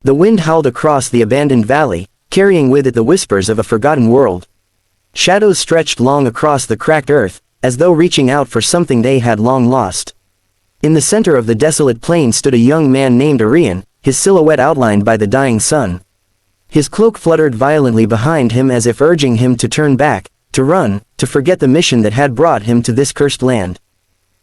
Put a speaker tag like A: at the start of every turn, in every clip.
A: The wind howled across the abandoned valley, carrying with it the whispers of a forgotten world. Shadows stretched long across the cracked earth, as though reaching out for something they had long lost. In the center of the desolate plain stood a young man named Arian, his silhouette outlined by the dying sun. His cloak fluttered violently behind him as if urging him to turn back, to run, to forget the mission that had brought him to this cursed land.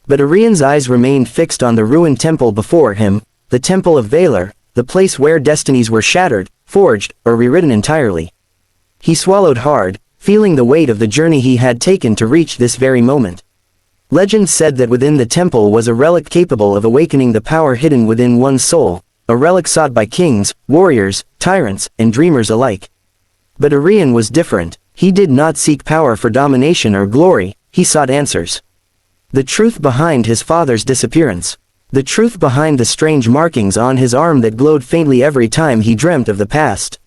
A: But Arian's eyes remained fixed on the ruined temple before him, the Temple of Valor, the place where destinies were shattered, forged, or rewritten entirely. He swallowed hard, feeling the weight of the journey he had taken to reach this very moment. Legend said that within the temple was a relic capable of awakening the power hidden within one's soul, a relic sought by kings, warriors, tyrants, and dreamers alike. But Arian was different. He did not seek power for domination or glory, he sought answers. The truth behind his father's disappearance. The truth behind the strange markings on his arm that glowed faintly every time he dreamt of the past.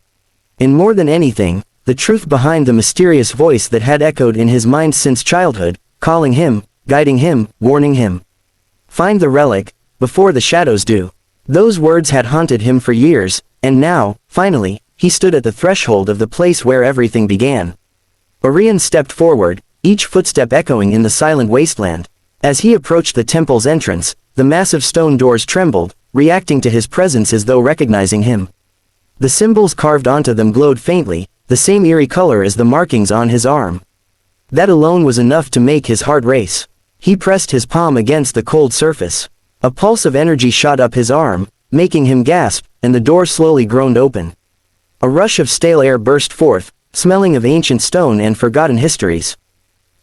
A: And more than anything, the truth behind the mysterious voice that had echoed in his mind since childhood, calling him, guiding him, warning him. Find the relic, before the shadows do. Those words had haunted him for years, and now, finally, he stood at the threshold of the place where everything began. Arian stepped forward, each footstep echoing in the silent wasteland. As he approached the temple's entrance, the massive stone doors trembled, reacting to his presence as though recognizing him. The symbols carved onto them glowed faintly, the same eerie color as the markings on his arm. That alone was enough to make his heart race. He pressed his palm against the cold surface. A pulse of energy shot up his arm, making him gasp, and the door slowly groaned open. A rush of stale air burst forth, smelling of ancient stone and forgotten histories.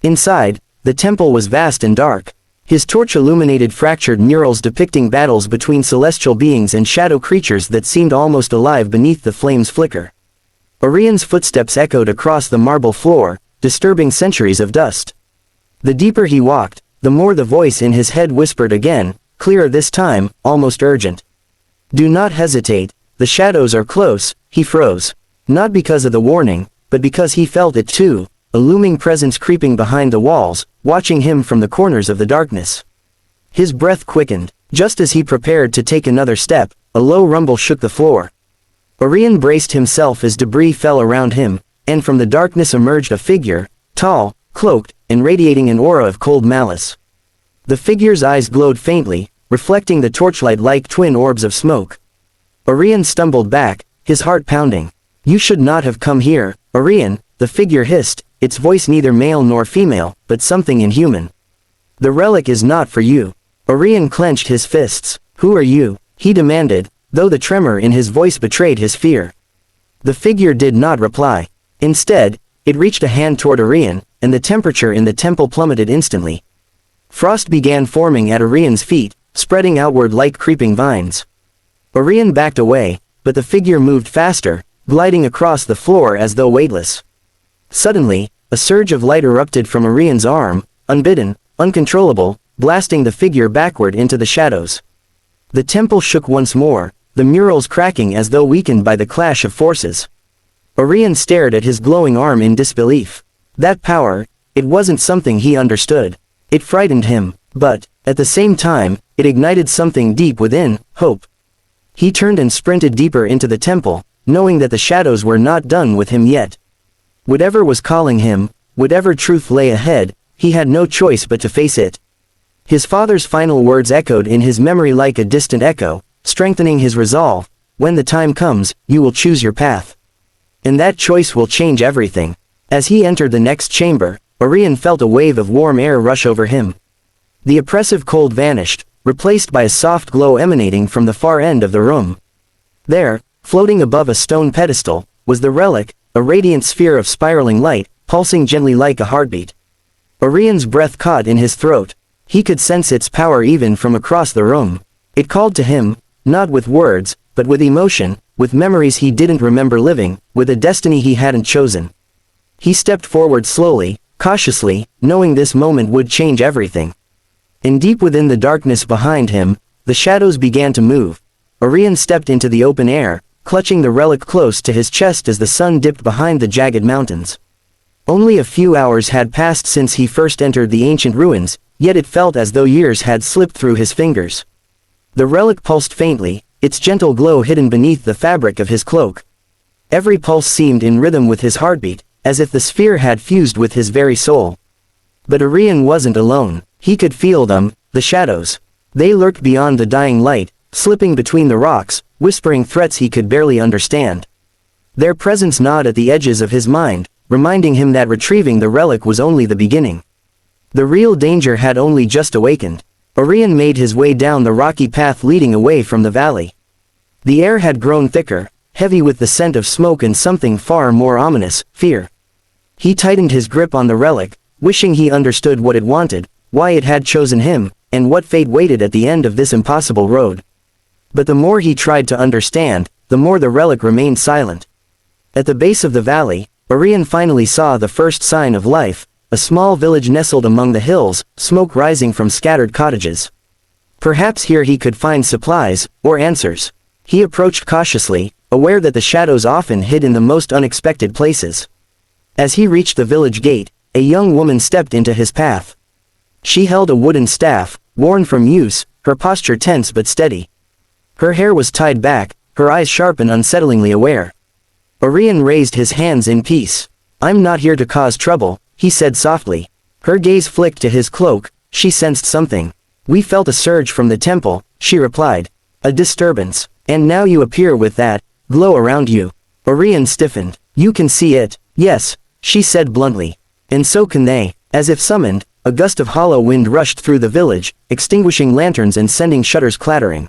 A: Inside, the temple was vast and dark. His torch illuminated fractured murals depicting battles between celestial beings and shadow creatures that seemed almost alive beneath the flames' flicker. Arian's footsteps echoed across the marble floor, disturbing centuries of dust. The deeper he walked, the more the voice in his head whispered again, clearer this time, almost urgent. Do not hesitate, the shadows are close. He froze. Not because of the warning, but because he felt it too, a looming presence creeping behind the walls, watching him from the corners of the darkness. His breath quickened. Just as he prepared to take another step, a low rumble shook the floor. Arian braced himself as debris fell around him, and from the darkness emerged a figure, tall, cloaked, and radiating an aura of cold malice. The figure's eyes glowed faintly, reflecting the torchlight like twin orbs of smoke. Arian stumbled back, his heart pounding. You should not have come here, Arian, the figure hissed, its voice neither male nor female, but something inhuman. The relic is not for you. Arian clenched his fists. Who are you? He demanded, though the tremor in his voice betrayed his fear. The figure did not reply. Instead, it reached a hand toward Arian, and the temperature in the temple plummeted instantly. Frost began forming at Arian's feet, spreading outward like creeping vines. Arian backed away, but the figure moved faster, gliding across the floor as though weightless. Suddenly, a surge of light erupted from Arian's arm, unbidden, uncontrollable, blasting the figure backward into the shadows. The temple shook once more, the murals cracking as though weakened by the clash of forces. Arian stared at his glowing arm in disbelief. That power, it wasn't something he understood. It frightened him, but, at the same time, it ignited something deep within, hope. He turned and sprinted deeper into the temple, knowing that the shadows were not done with him yet. Whatever was calling him, whatever truth lay ahead, he had no choice but to face it. His father's final words echoed in his memory like a distant echo, strengthening his resolve. When the time comes, you will choose your path. And that choice will change everything. As he entered the next chamber, Arian felt a wave of warm air rush over him. The oppressive cold vanished, replaced by a soft glow emanating from the far end of the room. There, floating above a stone pedestal, was the relic, a radiant sphere of spiraling light, pulsing gently like a heartbeat. Arian's breath caught in his throat. He could sense its power even from across the room. It called to him, not with words, but with emotion, with memories he didn't remember living, with a destiny he hadn't chosen. He stepped forward slowly, cautiously, knowing this moment would change everything. And deep within the darkness behind him, the shadows began to move. Arian stepped into the open air, clutching the relic close to his chest as the sun dipped behind the jagged mountains. Only a few hours had passed since he first entered the ancient ruins, yet it felt as though years had slipped through his fingers. The relic pulsed faintly, its gentle glow hidden beneath the fabric of his cloak. Every pulse seemed in rhythm with his heartbeat, as if the sphere had fused with his very soul. But Orion wasn't alone. He could feel them, the shadows. They lurked beyond the dying light, slipping between the rocks, whispering threats he could barely understand. Their presence gnawed at the edges of his mind, reminding him that retrieving the relic was only the beginning. The real danger had only just awakened. Orion made his way down the rocky path leading away from the valley. The air had grown thicker, heavy with the scent of smoke and something far more ominous, fear. He tightened his grip on the relic, wishing he understood what it wanted, why it had chosen him, and what fate waited at the end of this impossible road. But the more he tried to understand, the more the relic remained silent. At the base of the valley, Orion finally saw the first sign of life, a small village nestled among the hills, smoke rising from scattered cottages. Perhaps here he could find supplies, or answers. He approached cautiously, aware that the shadows often hid in the most unexpected places. As he reached the village gate, a young woman stepped into his path. She held a wooden staff, worn from use, her posture tense but steady. Her hair was tied back, her eyes sharp and unsettlingly aware. Orion raised his hands in peace. "I'm not here to cause trouble," he said softly. Her gaze flicked to his cloak, she sensed something. "We felt a surge from the temple," she replied. "A disturbance. And now you appear with that glow around you." Orion stiffened. "You can see it." "Yes," she said bluntly. "And so can they." As if summoned, a gust of hollow wind rushed through the village, extinguishing lanterns and sending shutters clattering.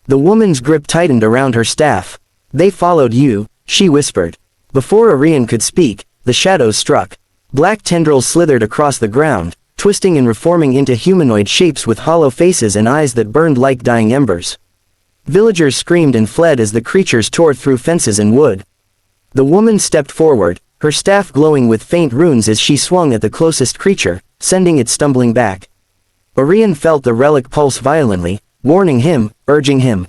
A: The woman's grip tightened around her staff. "They followed you," she whispered. Before Orion could speak, the shadows struck. Black tendrils slithered across the ground, twisting and reforming into humanoid shapes with hollow faces and eyes that burned like dying embers. Villagers screamed and fled as the creatures tore through fences and wood. The woman stepped forward, her staff glowing with faint runes as she swung at the closest creature, sending it stumbling back. Orion felt the relic pulse violently, warning him, urging him.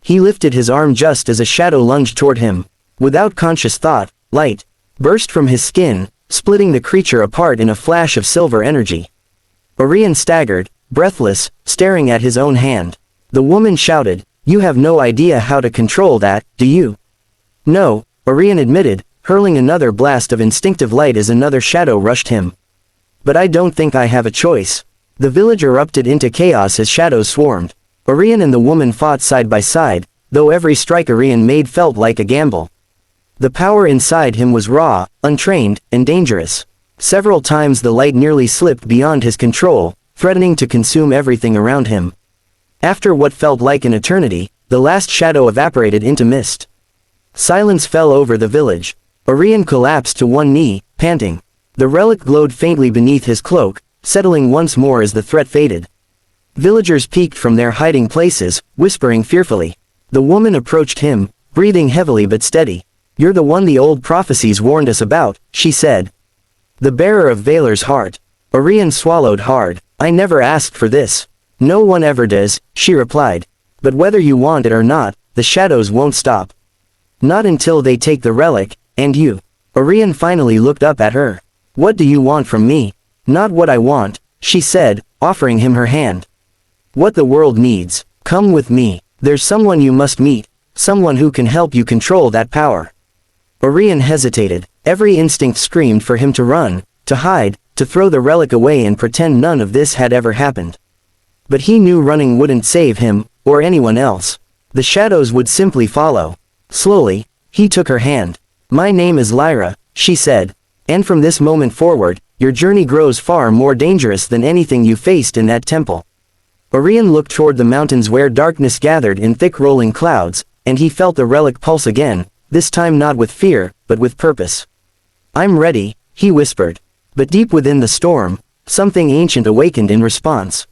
A: He lifted his arm just as a shadow lunged toward him. Without conscious thought, light burst from his skin, splitting the creature apart in a flash of silver energy. Orion staggered, breathless, staring at his own hand. The woman shouted, "You have no idea how to control that, do you?" "No," Orion admitted, hurling another blast of instinctive light as another shadow rushed him. "But I don't think I have a choice." The village erupted into chaos as shadows swarmed. Orion and the woman fought side by side, though every strike Orion made felt like a gamble. The power inside him was raw, untrained, and dangerous. Several times the light nearly slipped beyond his control, threatening to consume everything around him. After what felt like an eternity, the last shadow evaporated into mist. Silence fell over the village. Orion collapsed to one knee, panting. The relic glowed faintly beneath his cloak, settling once more as the threat faded. Villagers peeked from their hiding places, whispering fearfully. The woman approached him, breathing heavily but steady. "You're the one the old prophecies warned us about," she said. "The bearer of Valor's heart." Orion swallowed hard. "I never asked for this." "No one ever does," she replied. "But whether you want it or not, the shadows won't stop. Not until they take the relic, and you." Orion finally looked up at her. "What do you want from me?" "Not what I want," she said, offering him her hand. "What the world needs. Come with me. There's someone you must meet, someone who can help you control that power." Orion hesitated. Every instinct screamed for him to run, to hide, to throw the relic away and pretend none of this had ever happened. But he knew running wouldn't save him, or anyone else. The shadows would simply follow. Slowly, he took her hand. "My name is Lyra," she said. "And from this moment forward, your journey grows far more dangerous than anything you faced in that temple." Orion looked toward the mountains where darkness gathered in thick rolling clouds, and he felt the relic pulse again, this time not with fear, but with purpose. "I'm ready," he whispered. But deep within the storm, something ancient awakened in response.